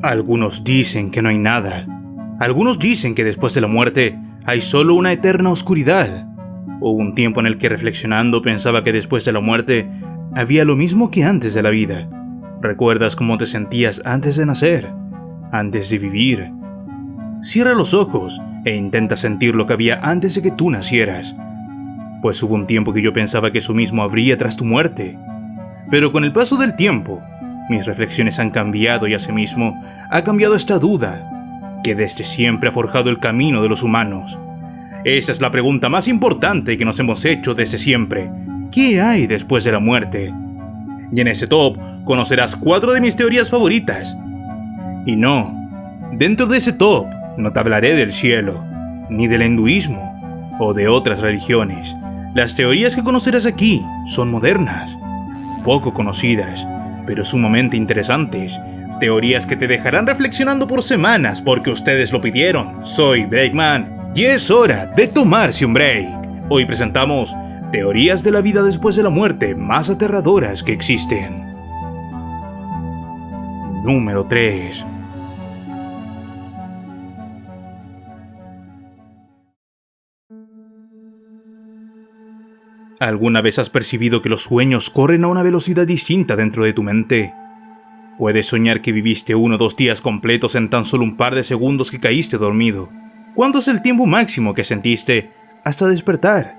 Algunos dicen que no hay nada. Algunos dicen que después de la muerte hay solo una eterna oscuridad. Hubo un tiempo en el que reflexionando pensaba que después de la muerte había lo mismo que antes de la vida. ¿Recuerdas cómo te sentías antes de nacer? Antes de vivir. Cierra los ojos e intenta sentir lo que había antes de que tú nacieras. Pues hubo un tiempo que yo pensaba que eso mismo habría tras tu muerte. Pero con el paso del tiempo, mis reflexiones han cambiado y asimismo ha cambiado esta duda, que desde siempre ha forjado el camino de los humanos. Esa es la pregunta más importante que nos hemos hecho desde siempre. ¿Qué hay después de la muerte? Y en ese top conocerás 4 de mis teorías favoritas. Y no, dentro de ese top no te hablaré del cielo, ni del hinduismo o de otras religiones. Las teorías que conocerás aquí son modernas, poco conocidas, pero sumamente interesantes. Teorías que te dejarán reflexionando por semanas porque ustedes lo pidieron. Soy Breakman y es hora de tomarse un break. Hoy presentamos teorías de la vida después de la muerte más aterradoras que existen. Número 3. ¿Alguna vez has percibido que los sueños corren a una velocidad distinta dentro de tu mente? Puedes soñar que viviste 1 o 2 días completos en tan solo un par de segundos que caíste dormido. ¿Cuánto es el tiempo máximo que sentiste hasta despertar?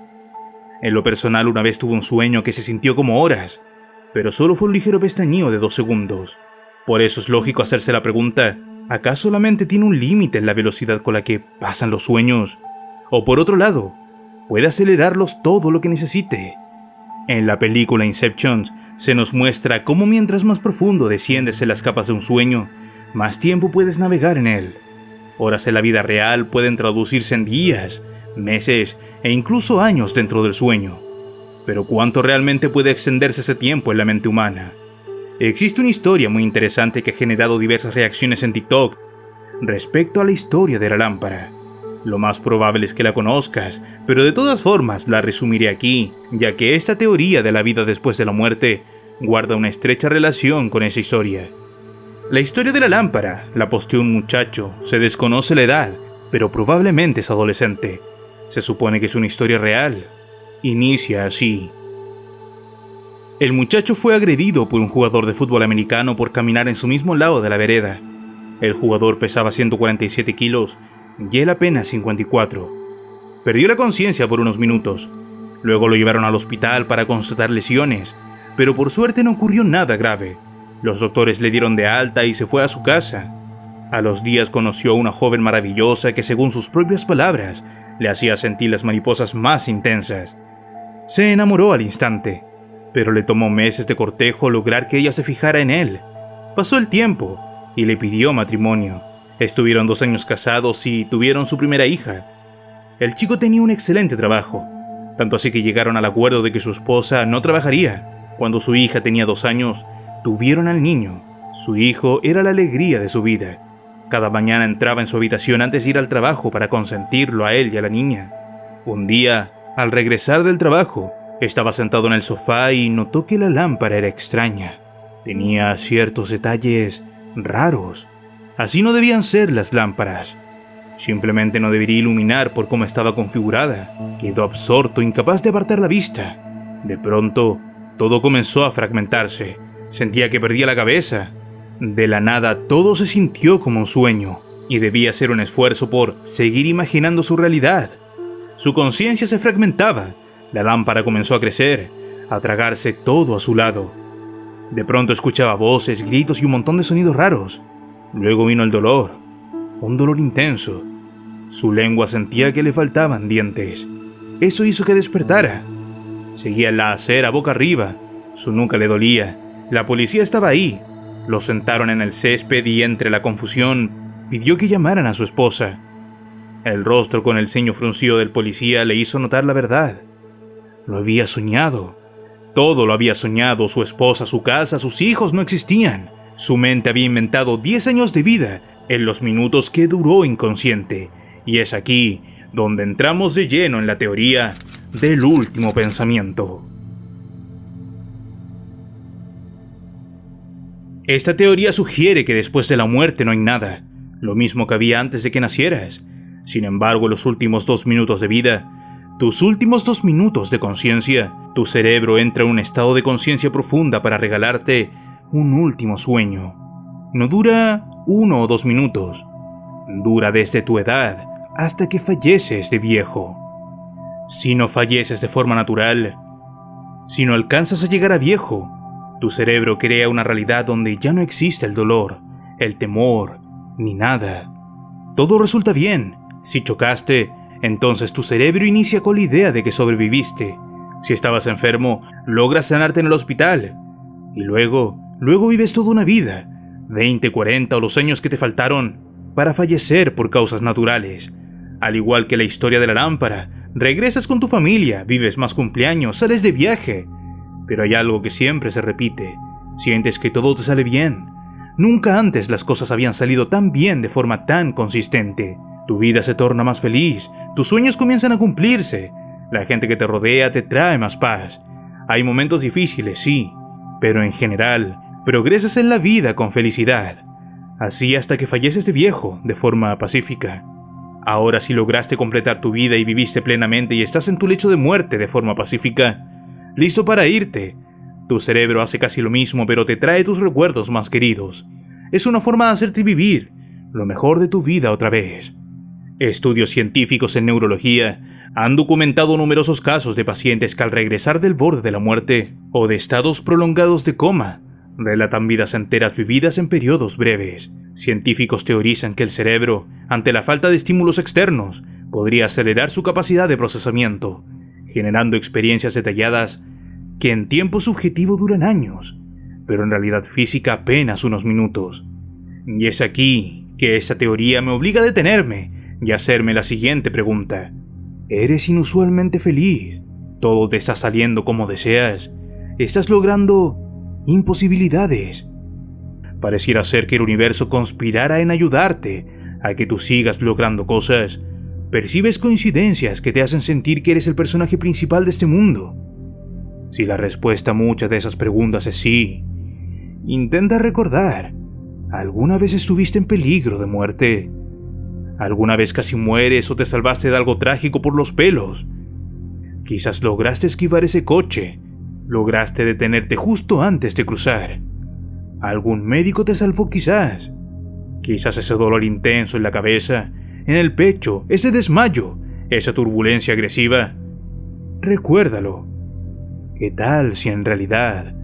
En lo personal, una vez tuve un sueño que se sintió como horas, pero solo fue un ligero pestañeo de 2 segundos. Por eso es lógico hacerse la pregunta, ¿acaso la mente tiene un límite en la velocidad con la que pasan los sueños? O por otro lado, ¿puede acelerarlos todo lo que necesite? En la película Inception se nos muestra cómo mientras más profundo desciendes en las capas de un sueño, más tiempo puedes navegar en él. Horas en la vida real pueden traducirse en días, meses e incluso años dentro del sueño. Pero ¿cuánto realmente puede extenderse ese tiempo en la mente humana? Existe una historia muy interesante que ha generado diversas reacciones en TikTok respecto a la historia de la lámpara. Lo más probable es que la conozcas, pero de todas formas la resumiré aquí, ya que esta teoría de la vida después de la muerte guarda una estrecha relación con esa historia. La historia de la lámpara la posteó un muchacho, se desconoce la edad, pero probablemente es adolescente. Se supone que es una historia real. Inicia así. El muchacho fue agredido por un jugador de fútbol americano por caminar en su mismo lado de la vereda. El jugador pesaba 147 kilos y él apenas 54. Perdió la conciencia por unos minutos. Luego lo llevaron al hospital para constatar lesiones, pero por suerte no ocurrió nada grave. Los doctores le dieron de alta y se fue a su casa. A los días conoció a una joven maravillosa que, según sus propias palabras, le hacía sentir las mariposas más intensas. Se enamoró al instante, pero le tomó meses de cortejo lograr que ella se fijara en él. Pasó el tiempo y le pidió matrimonio. Estuvieron 2 años casados y tuvieron su primera hija. El chico tenía un excelente trabajo, tanto así que llegaron al acuerdo de que su esposa no trabajaría. Cuando su hija tenía 2 años, tuvieron al niño. Su hijo era la alegría de su vida. Cada mañana entraba en su habitación antes de ir al trabajo para consentirlo a él y a la niña. Un día, al regresar del trabajo, estaba sentado en el sofá y notó que la lámpara era extraña. Tenía ciertos detalles raros. Así no debían ser las lámparas. Simplemente no debería iluminar por cómo estaba configurada. Quedó absorto, incapaz de apartar la vista. De pronto, todo comenzó a fragmentarse. Sentía que perdía la cabeza. De la nada, todo se sintió como un sueño, y debía hacer un esfuerzo por seguir imaginando su realidad. Su conciencia se fragmentaba. La lámpara comenzó a crecer, a tragarse todo a su lado. De pronto escuchaba voces, gritos y un montón de sonidos raros. Luego vino el dolor, un dolor intenso. Su lengua sentía que le faltaban dientes. Eso hizo que despertara. Seguía en la acera boca arriba. Su nuca le dolía. La policía estaba ahí. Lo sentaron en el césped y entre la confusión pidió que llamaran a su esposa. El rostro con el ceño fruncido del policía le hizo notar la verdad. Lo había soñado. Todo lo había soñado. Su esposa, su casa, sus hijos no existían. Su mente había inventado 10 años de vida en los minutos que duró inconsciente. Y es aquí donde entramos de lleno en la teoría del último pensamiento. Esta teoría sugiere que después de la muerte no hay nada, lo mismo que había antes de que nacieras. Sin embargo, en los últimos 2 minutos de vida, tus últimos 2 minutos de conciencia, tu cerebro entra en un estado de conciencia profunda para regalarte un último sueño. No dura 1 o 2 minutos, dura desde tu edad hasta que falleces de viejo. Si no falleces de forma natural, si no alcanzas a llegar a viejo, tu cerebro crea una realidad donde ya no existe el dolor, el temor, ni nada. Todo resulta bien. Si chocaste, entonces tu cerebro inicia con la idea de que sobreviviste. Si estabas enfermo, logras sanarte en el hospital. Y luego vives toda una vida, 20, 40 o los años que te faltaron para fallecer por causas naturales. Al igual que la historia de la lámpara, regresas con tu familia, vives más cumpleaños, sales de viaje. Pero hay algo que siempre se repite. Sientes que todo te sale bien. Nunca antes las cosas habían salido tan bien de forma tan consistente. Tu vida se torna más feliz, tus sueños comienzan a cumplirse, la gente que te rodea te trae más paz. Hay momentos difíciles, sí, pero en general, progresas en la vida con felicidad. Así hasta que falleces de viejo, de forma pacífica. Ahora si lograste completar tu vida y viviste plenamente y estás en tu lecho de muerte de forma pacífica, listo para irte. Tu cerebro hace casi lo mismo, pero te trae tus recuerdos más queridos. Es una forma de hacerte vivir lo mejor de tu vida otra vez. Estudios científicos en neurología han documentado numerosos casos de pacientes que al regresar del borde de la muerte o de estados prolongados de coma, relatan vidas enteras vividas en periodos breves. Científicos teorizan que el cerebro, ante la falta de estímulos externos, podría acelerar su capacidad de procesamiento, generando experiencias detalladas que en tiempo subjetivo duran años, pero en realidad física apenas unos minutos. Y es aquí que esa teoría me obliga a detenerme y hacerme la siguiente pregunta. ¿Eres inusualmente feliz? ¿Todo te está saliendo como deseas? ¿Estás logrando imposibilidades? Pareciera ser que el universo conspirara en ayudarte a que tú sigas logrando cosas. ¿Percibes coincidencias que te hacen sentir que eres el personaje principal de este mundo? Si la respuesta a muchas de esas preguntas es sí, intenta recordar. ¿Alguna vez estuviste en peligro de muerte? ¿Alguna vez casi mueres o te salvaste de algo trágico por los pelos? Quizás lograste esquivar ese coche. Lograste detenerte justo antes de cruzar. ¿Algún médico te salvó quizás? Quizás ese dolor intenso en la cabeza, en el pecho, ese desmayo, esa turbulencia agresiva. Recuérdalo. ¿Qué tal si en realidad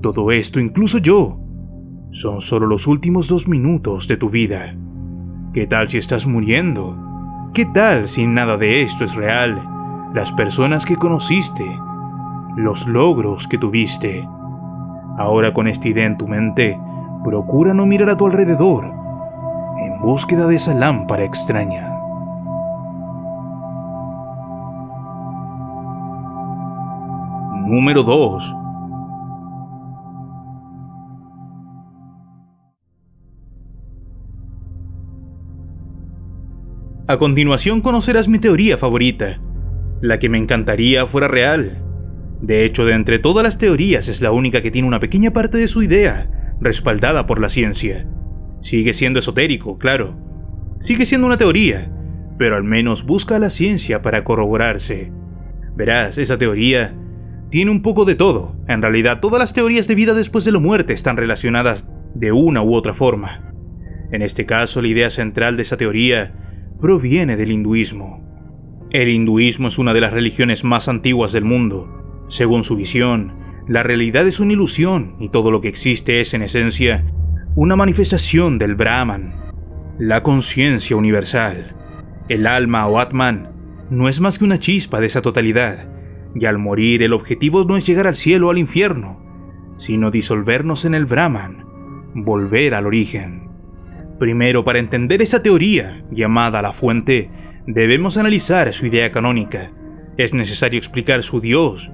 todo esto, incluso yo, son solo los últimos 2 minutos de tu vida? ¿Qué tal si estás muriendo? ¿Qué tal si nada de esto es real? Las personas que conociste, los logros que tuviste. Ahora con esta idea en tu mente, procura no mirar a tu alrededor, en búsqueda de esa lámpara extraña. Número 2. A continuación conocerás mi teoría favorita, la que me encantaría fuera real. De hecho, de entre todas las teorías es la única que tiene una pequeña parte de su idea respaldada por la ciencia. Sigue siendo esotérico, claro. Sigue siendo una teoría, pero al menos busca a la ciencia para corroborarse. Verás, esa teoría tiene un poco de todo. En realidad, todas las teorías de vida después de la muerte están relacionadas de una u otra forma. En este caso, la idea central de esa teoría proviene del hinduismo. El hinduismo es una de las religiones más antiguas del mundo. Según su visión, la realidad es una ilusión y todo lo que existe es, en esencia, una manifestación del Brahman, la conciencia universal. El alma o Atman no es más que una chispa de esa totalidad, y al morir el objetivo no es llegar al cielo o al infierno, sino disolvernos en el Brahman, volver al origen. Primero, para entender esa teoría, llamada la fuente, debemos analizar su idea canónica. Es necesario explicar su Dios,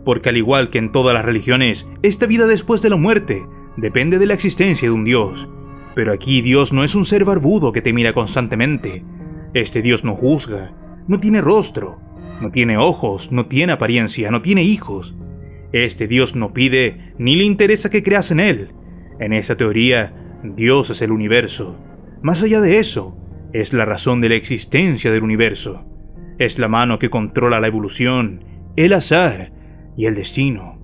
porque al igual que en todas las religiones, esta vida después de la muerte depende de la existencia de un Dios. Pero aquí Dios no es un ser barbudo que te mira constantemente. Este Dios no juzga, no tiene rostro, no tiene ojos, no tiene apariencia, no tiene hijos. Este Dios no pide ni le interesa que creas en Él. En esa teoría, Dios es el universo. Más allá de eso, es la razón de la existencia del universo. Es la mano que controla la evolución, el azar y el destino.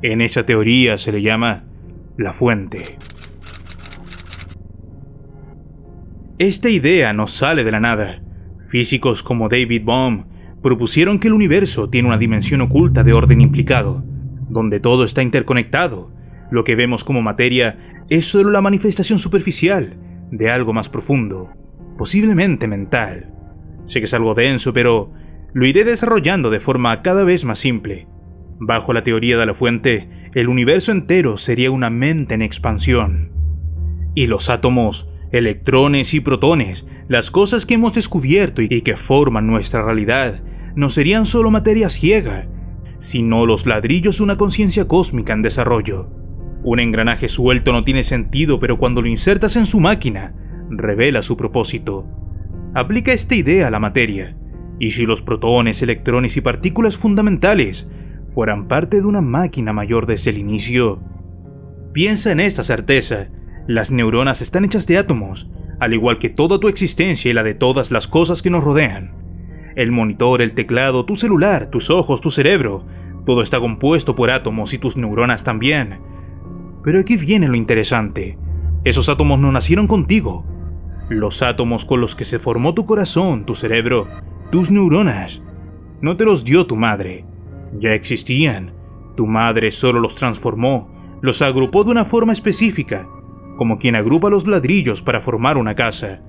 En esa teoría se le llama la fuente. Esta idea no sale de la nada. Físicos como David Bohm propusieron que el universo tiene una dimensión oculta de orden implicado, donde todo está interconectado. Lo que vemos como materia es solo la manifestación superficial de algo más profundo, posiblemente mental. Sé que es algo denso, pero lo iré desarrollando de forma cada vez más simple. Bajo la teoría de la fuente, el universo entero sería una mente en expansión. Y los átomos, electrones y protones, las cosas que hemos descubierto y que forman nuestra realidad, no serían solo materia ciega, sino los ladrillos de una conciencia cósmica en desarrollo. Un engranaje suelto no tiene sentido, pero cuando lo insertas en su máquina, revela su propósito. Aplica esta idea a la materia, y si los protones, electrones y partículas fundamentales fueran parte de una máquina mayor desde el inicio. Piensa en esta certeza: las neuronas están hechas de átomos, al igual que toda tu existencia y la de todas las cosas que nos rodean. El monitor, el teclado, tu celular, tus ojos, tu cerebro, todo está compuesto por átomos y tus neuronas también. Pero aquí viene lo interesante: esos átomos no nacieron contigo. Los átomos con los que se formó tu corazón, tu cerebro, tus neuronas, no te los dio tu madre. Ya existían. Tu madre solo los transformó, los agrupó de una forma específica, como quien agrupa los ladrillos para formar una casa.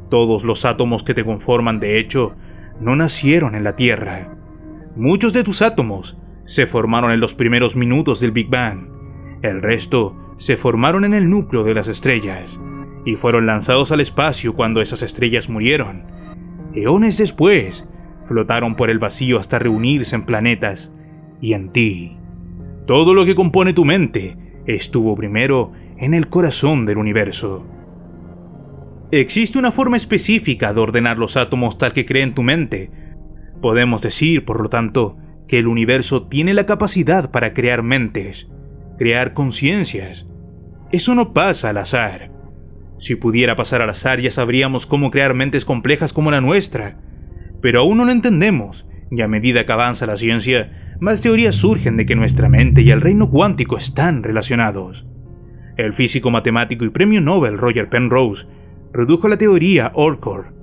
Todos los átomos que te conforman, de hecho, no nacieron en la Tierra. Muchos de tus átomos se formaron en los primeros minutos del Big Bang. El resto se formaron en el núcleo de las estrellas y fueron lanzados al espacio cuando esas estrellas murieron. Eones después, flotaron por el vacío hasta reunirse en planetas y en ti. Todo lo que compone tu mente estuvo primero en el corazón del universo. Existe una forma específica de ordenar los átomos tal que cree en tu mente. Podemos decir, por lo tanto, que el universo tiene la capacidad para crear mentes, crear conciencias. Eso no pasa al azar. Si pudiera pasar al azar, ya sabríamos cómo crear mentes complejas como la nuestra. Pero aún no lo entendemos, y a medida que avanza la ciencia, más teorías surgen de que nuestra mente y el reino cuántico están relacionados. El físico matemático y premio Nobel Roger Penrose produjo la teoría ORCOR,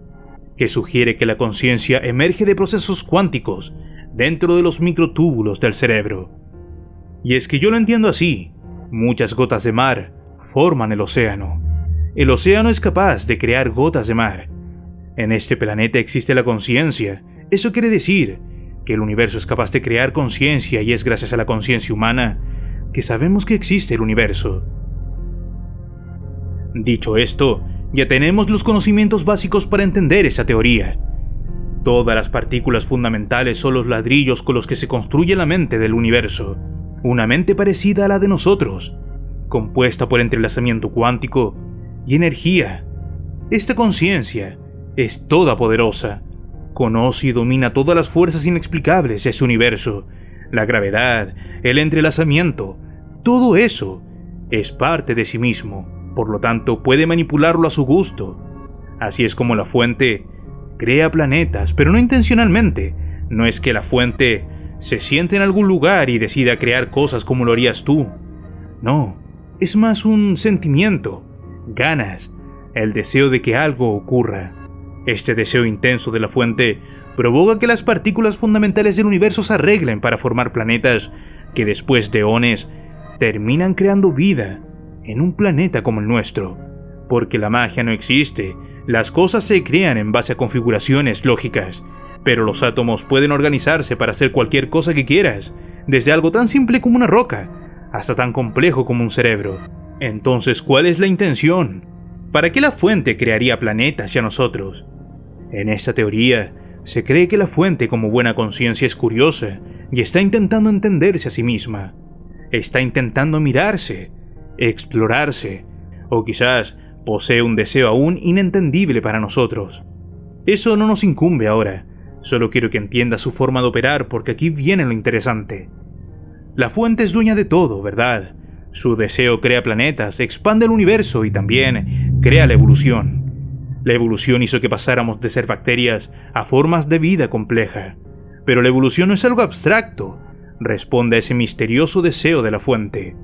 que sugiere que la conciencia emerge de procesos cuánticos dentro de los microtúbulos del cerebro. Y es que yo lo entiendo así: muchas gotas de mar forman el océano. El océano es capaz de crear gotas de mar. En este planeta existe la conciencia. Eso quiere decir que el universo es capaz de crear conciencia, y es gracias a la conciencia humana que sabemos que existe el universo. Dicho esto, ya tenemos los conocimientos básicos para entender esa teoría. Todas las partículas fundamentales son los ladrillos con los que se construye la mente del universo, una mente parecida a la de nosotros, compuesta por entrelazamiento cuántico y energía. Esta conciencia es todopoderosa, conoce y domina todas las fuerzas inexplicables de ese universo, la gravedad, el entrelazamiento. Todo eso es parte de sí mismo, por lo tanto puede manipularlo a su gusto. Así es como la fuente crea planetas, pero no intencionalmente. No es que la fuente se siente en algún lugar y decida crear cosas como lo harías tú. No, es más un sentimiento, ganas, el deseo de que algo ocurra. Este deseo intenso de la fuente provoca que las partículas fundamentales del universo se arreglen para formar planetas que después de eones terminan creando vida en un planeta como el nuestro. Porque la magia no existe, las cosas se crean en base a configuraciones lógicas, pero los átomos pueden organizarse para hacer cualquier cosa que quieras, desde algo tan simple como una roca, hasta tan complejo como un cerebro. Entonces, ¿cuál es la intención? ¿Para qué la fuente crearía planetas y a nosotros? En esta teoría, se cree que la fuente, como buena conciencia, es curiosa y está intentando entenderse a sí misma. Está intentando mirarse, explorarse, o quizás posee un deseo aún inentendible para nosotros. Eso no nos incumbe ahora, solo quiero que entiendas su forma de operar, porque aquí viene lo interesante. La fuente es dueña de todo, ¿verdad? Su deseo crea planetas, expande el universo y también crea la evolución. La evolución hizo que pasáramos de ser bacterias a formas de vida compleja. Pero la evolución no es algo abstracto, responde a ese misterioso deseo de la fuente.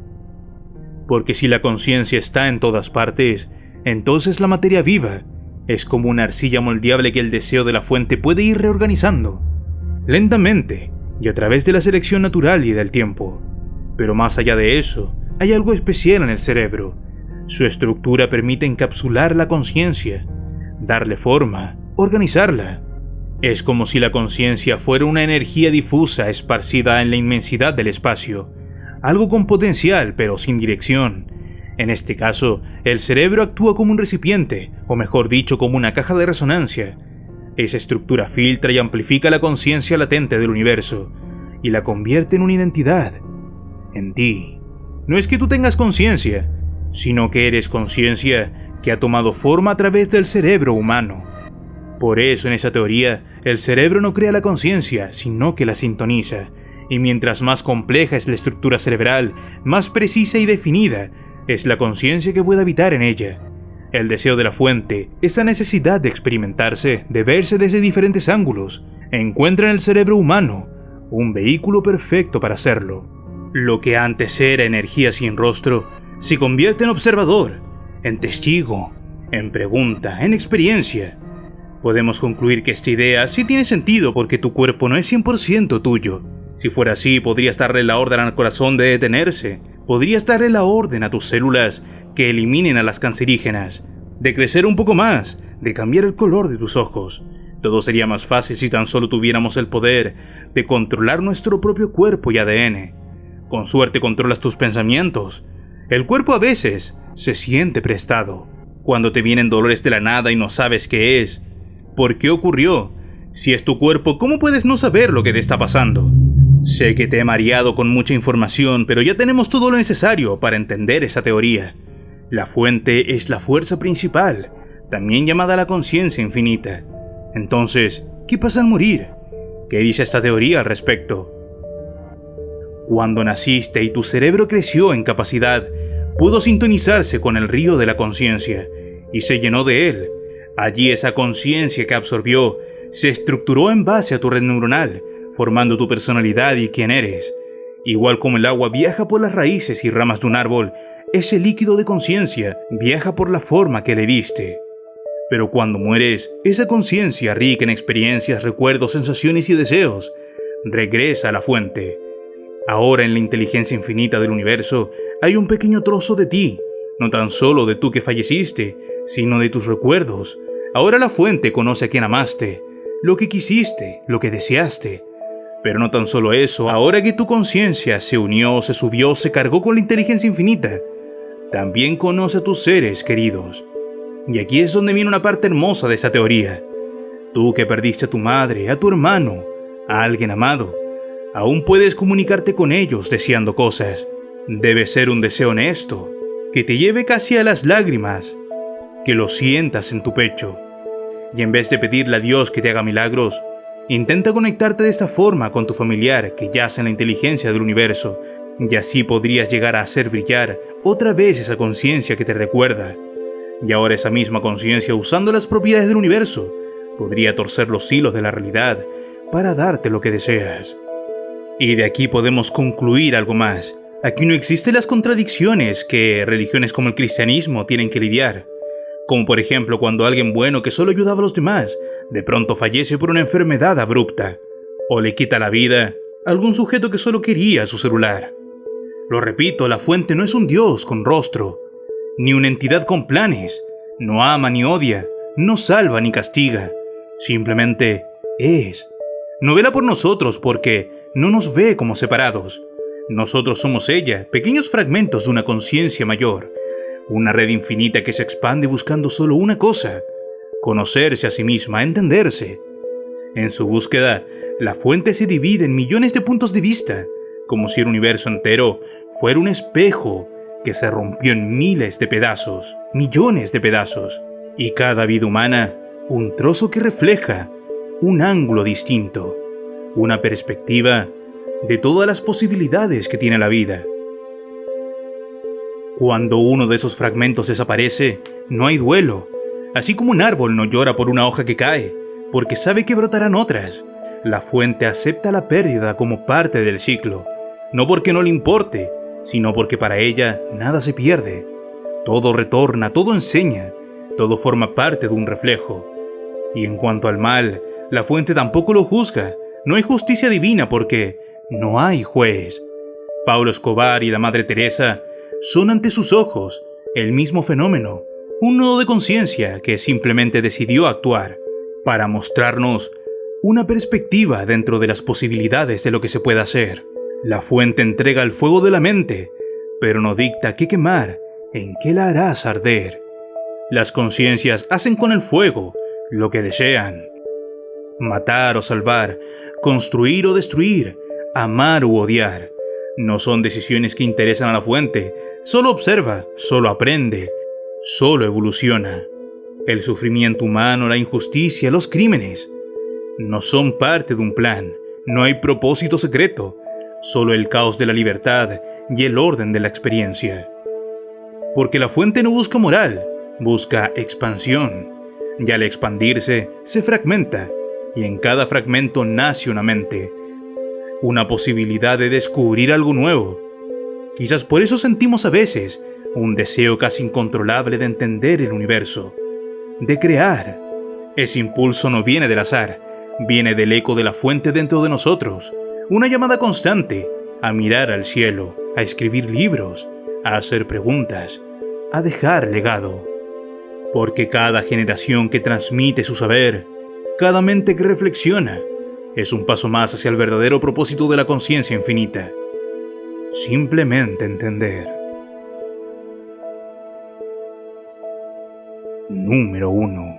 Porque si la conciencia está en todas partes, entonces la materia viva es como una arcilla moldeable que el deseo de la fuente puede ir reorganizando, lentamente y a través de la selección natural y del tiempo. Pero más allá de eso, hay algo especial en el cerebro. Su estructura permite encapsular la conciencia, darle forma, organizarla. Es como si la conciencia fuera una energía difusa esparcida en la inmensidad del espacio, algo con potencial pero sin dirección. En este caso, el cerebro actúa como un recipiente, o mejor dicho, como una caja de resonancia. Esa estructura filtra y amplifica la conciencia latente del universo, y la convierte en una identidad, en ti. No es que tú tengas conciencia, sino que eres conciencia que ha tomado forma a través del cerebro humano. Por eso, en esa teoría, el cerebro no crea la conciencia, sino que la sintoniza. Y mientras más compleja es la estructura cerebral, más precisa y definida es la conciencia que puede habitar en ella. El deseo de la fuente, esa necesidad de experimentarse, de verse desde diferentes ángulos, encuentra en el cerebro humano un vehículo perfecto para hacerlo. Lo que antes era energía sin rostro, se convierte en observador, en testigo, en pregunta, en experiencia. Podemos concluir que esta idea sí tiene sentido porque tu cuerpo no es 100% tuyo. Si fuera así, podrías darle la orden al corazón de detenerse, podrías darle la orden a tus células que eliminen a las cancerígenas, de crecer un poco más, de cambiar el color de tus ojos. Todo sería más fácil si tan solo tuviéramos el poder de controlar nuestro propio cuerpo y ADN. Con suerte controlas tus pensamientos. El cuerpo a veces se siente prestado. Cuando te vienen dolores de la nada y no sabes qué es. ¿Por qué ocurrió? Si es tu cuerpo, ¿cómo puedes no saber lo que te está pasando? Sé que te he mareado con mucha información, pero ya tenemos todo lo necesario para entender esa teoría. La fuente es la fuerza principal, también llamada la conciencia infinita. Entonces, ¿qué pasa al morir? ¿Qué dice esta teoría al respecto? Cuando naciste y tu cerebro creció en capacidad, pudo sintonizarse con el río de la conciencia y se llenó de él. Allí esa conciencia que absorbió se estructuró en base a tu red neuronal, formando tu personalidad y quién eres. Igual como el agua viaja por las raíces y ramas de un árbol, ese líquido de conciencia viaja por la forma que le diste. Pero cuando mueres, esa conciencia rica en experiencias, recuerdos, sensaciones y deseos, regresa a la fuente. Ahora en la inteligencia infinita del universo hay un pequeño trozo de ti, no tan solo de tú que falleciste, sino de tus recuerdos. Ahora la fuente conoce a quien amaste, lo que quisiste, lo que deseaste. Pero no tan solo eso, ahora que tu conciencia se unió, se subió, se cargó con la inteligencia infinita, también conoce a tus seres queridos. Y aquí es donde viene una parte hermosa de esa teoría. Tú que perdiste a tu madre, a tu hermano, a alguien amado, aún puedes comunicarte con ellos deseando cosas. Debe ser un deseo honesto, que te lleve casi a las lágrimas, que lo sientas en tu pecho. Y en vez de pedirle a Dios que te haga milagros, intenta conectarte de esta forma con tu familiar que yace en la inteligencia del universo, y así podrías llegar a hacer brillar otra vez esa conciencia que te recuerda. Y ahora esa misma conciencia, usando las propiedades del universo, podría torcer los hilos de la realidad para darte lo que deseas. Y de aquí podemos concluir algo más. Aquí no existen las contradicciones que religiones como el cristianismo tienen que lidiar. Como por ejemplo cuando alguien bueno que solo ayudaba a los demás, de pronto fallece por una enfermedad abrupta, o le quita la vida a algún sujeto que solo quería su celular. Lo repito, la fuente no es un Dios con rostro, ni una entidad con planes, no ama ni odia, no salva ni castiga, simplemente es. No vela por nosotros porque no nos ve como separados. Nosotros somos ella, pequeños fragmentos de una conciencia mayor, una red infinita que se expande buscando solo una cosa: conocerse a sí misma, entenderse. En su búsqueda, la fuente se divide en millones de puntos de vista, como si el universo entero fuera un espejo que se rompió en miles de pedazos, millones de pedazos, y cada vida humana, un trozo que refleja un ángulo distinto, una perspectiva de todas las posibilidades que tiene la vida. Cuando uno de esos fragmentos desaparece, no hay duelo. Así como un árbol no llora por una hoja que cae, porque sabe que brotarán otras. La fuente acepta la pérdida como parte del ciclo, no porque no le importe, sino porque para ella nada se pierde. Todo retorna, todo enseña, todo forma parte de un reflejo. Y en cuanto al mal, la fuente tampoco lo juzga. No hay justicia divina porque no hay juez. Pablo Escobar y la Madre Teresa son ante sus ojos el mismo fenómeno, un nodo de conciencia que simplemente decidió actuar para mostrarnos una perspectiva dentro de las posibilidades de lo que se puede hacer. La fuente entrega el fuego de la mente, pero no dicta qué quemar, en qué la harás arder. Las conciencias hacen con el fuego lo que desean. Matar o salvar, construir o destruir, amar u odiar, no son decisiones que interesan a la fuente. Solo observa, solo aprende, solo evoluciona. El sufrimiento humano, la injusticia, los crímenes no son parte de un plan, no hay propósito secreto, solo el caos de la libertad y el orden de la experiencia. Porque la fuente no busca moral, busca expansión, y al expandirse se fragmenta, y en cada fragmento nace una mente, una posibilidad de descubrir algo nuevo. Quizás por eso sentimos a veces un deseo casi incontrolable de entender el universo, de crear. Ese impulso no viene del azar, viene del eco de la fuente dentro de nosotros, una llamada constante a mirar al cielo, a escribir libros, a hacer preguntas, a dejar legado. Porque cada generación que transmite su saber, cada mente que reflexiona, es un paso más hacia el verdadero propósito de la conciencia infinita. Simplemente entender. Número 1.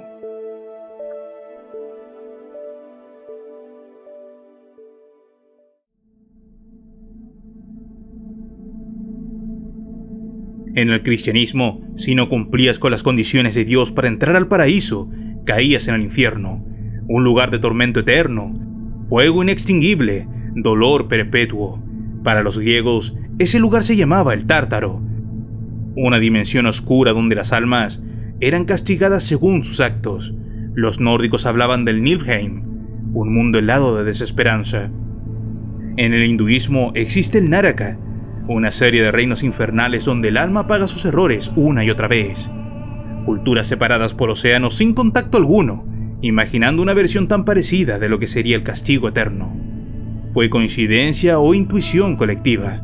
En el cristianismo, si no cumplías con las condiciones de Dios para entrar al paraíso, caías en el infierno, un lugar de tormento eterno, fuego inextinguible, dolor perpetuo. Para los griegos, ese lugar se llamaba el Tártaro, una dimensión oscura donde las almas eran castigadas según sus actos. Los nórdicos hablaban del Niflheim, un mundo helado de desesperanza. En el hinduismo existe el Náraka, una serie de reinos infernales donde el alma paga sus errores una y otra vez. Culturas separadas por océanos sin contacto alguno, imaginando una versión tan parecida de lo que sería el castigo eterno. ¿Fue coincidencia o intuición colectiva?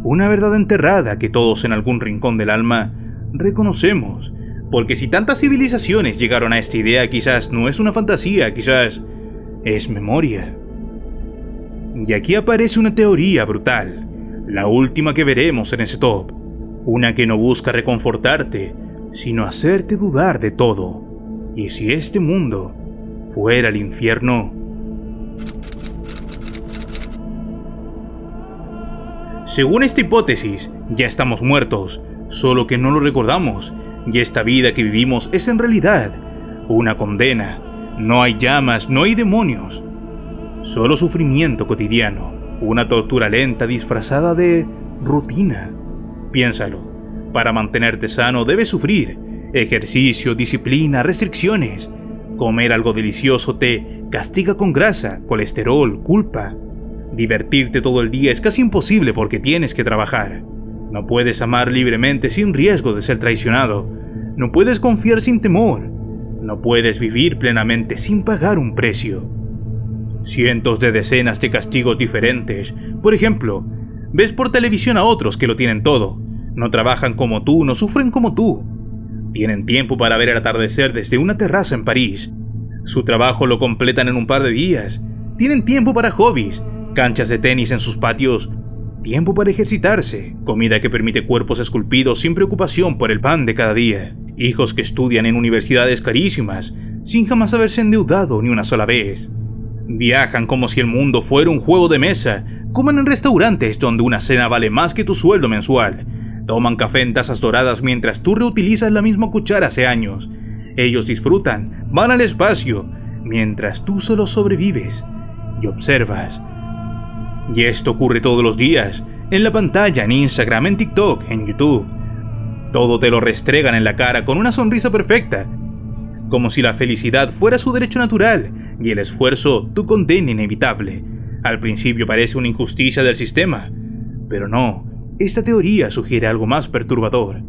Una verdad enterrada que todos en algún rincón del alma reconocemos, porque si tantas civilizaciones llegaron a esta idea, quizás no es una fantasía, quizás es memoria. Y aquí aparece una teoría brutal, la última que veremos en ese top, una que no busca reconfortarte, sino hacerte dudar de todo. ¿Y si este mundo fuera el infierno? Según esta hipótesis, ya estamos muertos, solo que no lo recordamos, y esta vida que vivimos es en realidad una condena. No hay llamas, no hay demonios, solo sufrimiento cotidiano, una tortura lenta disfrazada de rutina. Piénsalo, para mantenerte sano debes sufrir ejercicio, disciplina, restricciones. Comer algo delicioso te castiga con grasa, colesterol, culpa. Divertirte todo el día es casi imposible porque tienes que trabajar. No puedes amar libremente sin riesgo de ser traicionado. No puedes confiar sin temor. No puedes vivir plenamente sin pagar un precio. Cientos de decenas de castigos diferentes. Por ejemplo, ves por televisión a otros que lo tienen todo. No trabajan como tú, no sufren como tú. Tienen tiempo para ver el atardecer desde una terraza en París. Su trabajo lo completan en un par de días. Tienen tiempo para hobbies, canchas de tenis en sus patios, tiempo para ejercitarse, comida que permite cuerpos esculpidos sin preocupación por el pan de cada día, hijos que estudian en universidades carísimas, sin jamás haberse endeudado ni una sola vez. Viajan como si el mundo fuera un juego de mesa, comen en restaurantes donde una cena vale más que tu sueldo mensual, toman café en tazas doradas mientras tú reutilizas la misma cuchara hace años. Ellos disfrutan, van al espacio, mientras tú solo sobrevives y observas. Y esto ocurre todos los días, en la pantalla, en Instagram, en TikTok, en YouTube. Todo te lo restregan en la cara con una sonrisa perfecta, como si la felicidad fuera su derecho natural y el esfuerzo tu condena inevitable. Al principio parece una injusticia del sistema, pero no, esta teoría sugiere algo más perturbador.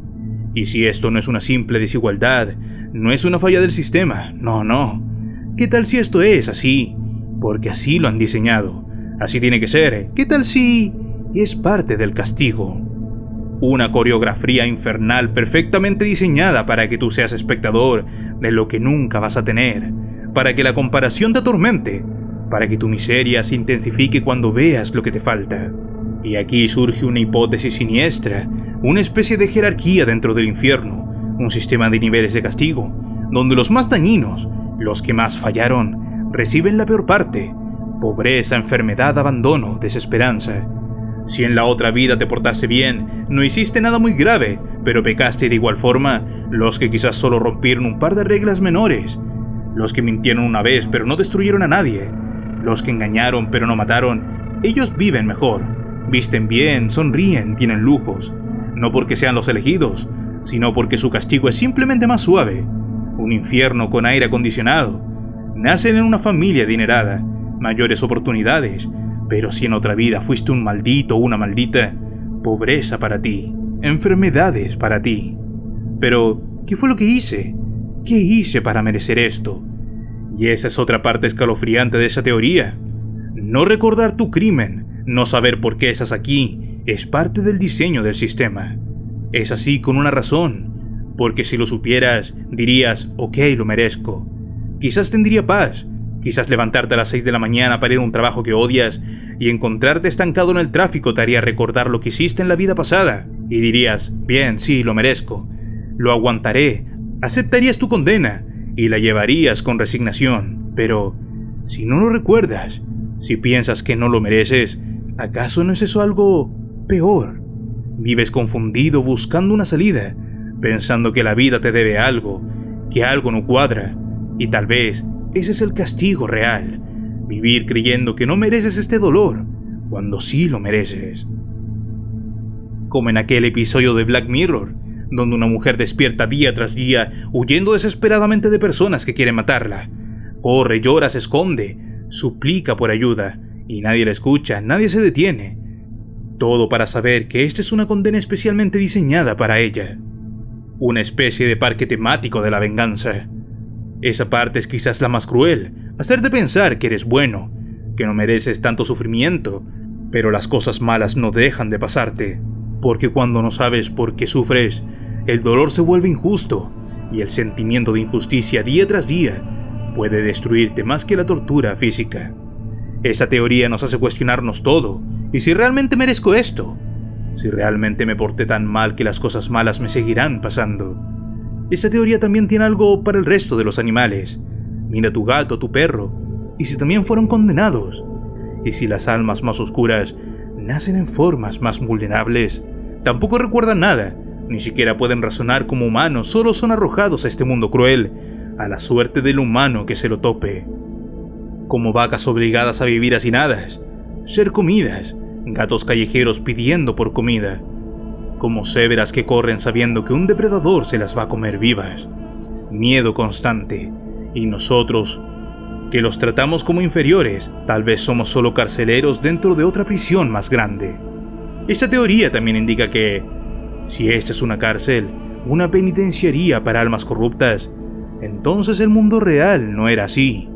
Y si esto no es una simple desigualdad, no es una falla del sistema, no. ¿Qué tal si esto es así? Porque así lo han diseñado. Así tiene que ser. ¿Qué tal si es parte del castigo? Una coreografía infernal perfectamente diseñada para que tú seas espectador de lo que nunca vas a tener, para que la comparación te atormente, para que tu miseria se intensifique cuando veas lo que te falta. Y aquí surge una hipótesis siniestra, una especie de jerarquía dentro del infierno, un sistema de niveles de castigo, donde los más dañinos, los que más fallaron, reciben la peor parte: pobreza, enfermedad, abandono, desesperanza. Si en la otra vida te portaste bien, no hiciste nada muy grave, pero pecaste de igual forma, los que quizás solo rompieron un par de reglas menores, los que mintieron una vez pero no destruyeron a nadie, los que engañaron pero no mataron, ellos viven mejor, visten bien, sonríen, tienen lujos, no porque sean los elegidos, sino porque su castigo es simplemente más suave. Un infierno con aire acondicionado. Nacen en una familia adinerada, mayores oportunidades, pero si en otra vida fuiste un maldito o una maldita, pobreza para ti, enfermedades para ti. Pero, ¿qué fue lo que hice? ¿Qué hice para merecer esto? Y esa es otra parte escalofriante de esa teoría. No recordar tu crimen, no saber por qué estás aquí, es parte del diseño del sistema. Es así con una razón, porque si lo supieras, dirías, ok, lo merezco. Quizás tendría paz, quizás levantarte a las 6 de la mañana para ir a un trabajo que odias y encontrarte estancado en el tráfico te haría recordar lo que hiciste en la vida pasada. Y dirías, bien, sí, lo merezco, lo aguantaré, aceptarías tu condena y la llevarías con resignación. Pero, si no lo recuerdas, si piensas que no lo mereces, ¿acaso no es eso algo peor? Vives confundido buscando una salida, pensando que la vida te debe algo, que algo no cuadra, y tal vez ese es el castigo real, vivir creyendo que no mereces este dolor, cuando sí lo mereces. Como en aquel episodio de Black Mirror, donde una mujer despierta día tras día, huyendo desesperadamente de personas que quieren matarla. Corre, llora, se esconde, suplica por ayuda, y nadie la escucha, nadie se detiene. Todo para saber que esta es una condena especialmente diseñada para ella. Una especie de parque temático de la venganza. Esa parte es quizás la más cruel, hacerte pensar que eres bueno, que no mereces tanto sufrimiento, pero las cosas malas no dejan de pasarte, porque cuando no sabes por qué sufres, el dolor se vuelve injusto, y el sentimiento de injusticia día tras día puede destruirte más que la tortura física. Esta teoría nos hace cuestionarnos todo, y si realmente merezco esto, si realmente me porté tan mal que las cosas malas me seguirán pasando. Esta teoría también tiene algo para el resto de los animales. Mira a tu gato, a tu perro, y si también fueron condenados, y si las almas más oscuras nacen en formas más vulnerables, tampoco recuerdan nada, ni siquiera pueden razonar como humanos, solo son arrojados a este mundo cruel, a la suerte del humano que se lo tope. Como vacas obligadas a vivir hacinadas, ser comidas, gatos callejeros pidiendo por comida, como cebras que corren sabiendo que un depredador se las va a comer vivas. Miedo constante, y nosotros, que los tratamos como inferiores, tal vez somos solo carceleros dentro de otra prisión más grande. Esta teoría también indica que, si esta es una cárcel, una penitenciaría para almas corruptas, entonces el mundo real no era así.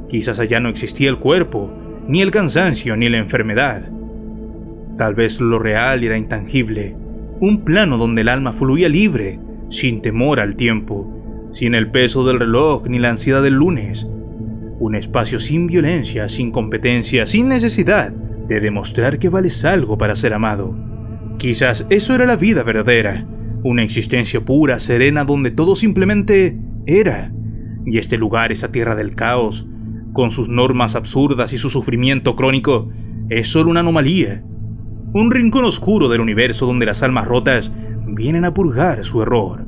Quizás allá no existía el cuerpo, ni el cansancio, ni la enfermedad. Tal vez lo real era intangible, un plano donde el alma fluía libre, sin temor al tiempo, sin el peso del reloj ni la ansiedad del lunes. Un espacio sin violencia, sin competencia, sin necesidad de demostrar que vales algo para ser amado. Quizás eso era la vida verdadera, una existencia pura, serena, donde todo simplemente era. Y este lugar, esa tierra del caos, con sus normas absurdas y su sufrimiento crónico, es solo una anomalía. Un rincón oscuro del universo donde las almas rotas vienen a purgar su error.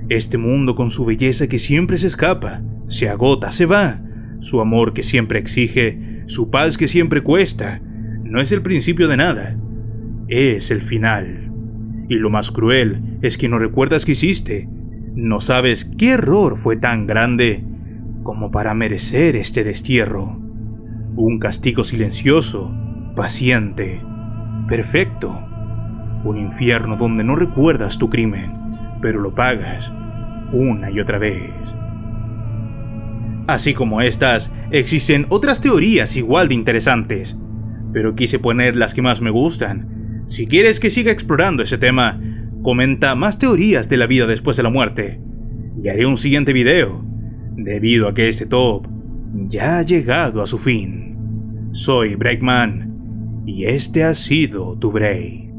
Este mundo con su belleza que siempre se escapa, se agota, se va. Su amor que siempre exige, su paz que siempre cuesta, no es el principio de nada, es el final. Y lo más cruel es que no recuerdas qué hiciste. No sabes qué error fue tan grande como para merecer este destierro. Un castigo silencioso, paciente, perfecto. Un infierno donde no recuerdas tu crimen, pero lo pagas una y otra vez. Así como estas, existen otras teorías igual de interesantes, pero quise poner las que más me gustan. Si quieres que siga explorando ese tema, comenta más teorías de la vida después de la muerte, y haré un siguiente video, debido a que este top ya ha llegado a su fin. Soy Breakman, y este ha sido tu break.